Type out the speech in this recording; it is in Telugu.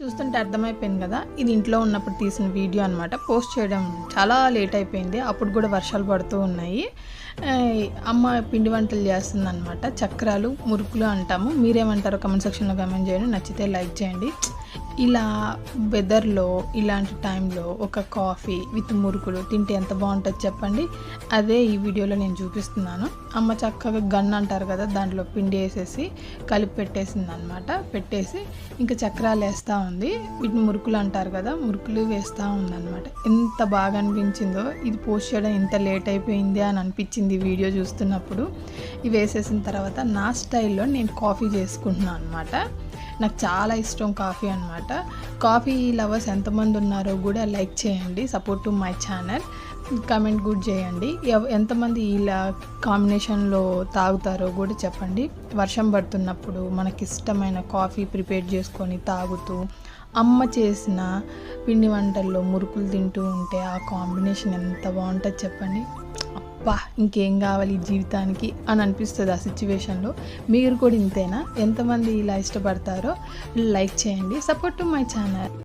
చూస్తుంటే అర్థమైపోయింది కదా, ఇది ఇంట్లో ఉన్నప్పుడు తీసిన వీడియో అనమాట. పోస్ట్ చేయడం చాలా లేట్ అయిపోయింది, అప్పుడు కూడా వర్షాలు పడుతూ ఉన్నాయి. అమ్మ పిండి వంటలు చేస్తుందన్నమాట. చక్రాలు, మురుకులు అంటాము, మీరేమంటారో కమెంట్ సెక్షన్లో కమెంట్ చేయండి. నచ్చితే లైక్ చేయండి. ఇలా వెదర్లో ఇలాంటి టైంలో ఒక కాఫీ విత్ మురుకులు తింటే ఎంత బాగుంటుంది చెప్పండి. అదే ఈ వీడియోలో నేను చూపిస్తున్నాను. అమ్మ చక్కగా గన్ అంటారు కదా, దాంట్లో పిండి వేసేసి కలిపి పెట్టేసింది అనమాట. పెట్టేసి ఇంకా చక్రాలు వేస్తూ ఉంది. వీటిని మురుకులు అంటారు కదా, మురుకులు వేస్తూ ఉందన్నమాట. ఎంత బాగా అనిపించిందో. ఇది పోస్ట్ చేయడం ఇంత లేట్ అయిపోయింది అని అనిపించింది ఈ వీడియో చూస్తున్నప్పుడు. ఇవి వేసేసిన తర్వాత నా స్టైల్లో నేను కాఫీ చేసుకుంటున్నాను అనమాట. నాకు చాలా ఇష్టం కాఫీ అనమాట. కాఫీ లవర్స్ ఎంతమంది ఉన్నారో కూడా లైక్ చేయండి, support to my channel. Comment కూడా చేయండి. ఎంతమంది ఇలా కాంబినేషన్లో తాగుతారో కూడా చెప్పండి. వర్షం పడుతున్నప్పుడు మనకి ఇష్టమైన కాఫీ ప్రిపేర్ చేసుకొని తాగుతూ అమ్మ చేసిన పిండి వంటల్లో మురుకులు తింటూ ఉంటే ఆ కాంబినేషన్ ఎంత బాగుంటుంది చెప్పండి. అబ్బా, ఇంకేం కావాలి ఈ జీవితానికి అని అనిపిస్తుంది ఆ సిచ్యువేషన్లో. మీరు కూడా ఇంతేనా? ఎంతమంది ఇలా ఇష్టపడతారో లైక్ చేయండి, సపోర్ట్ టు మై ఛానల్.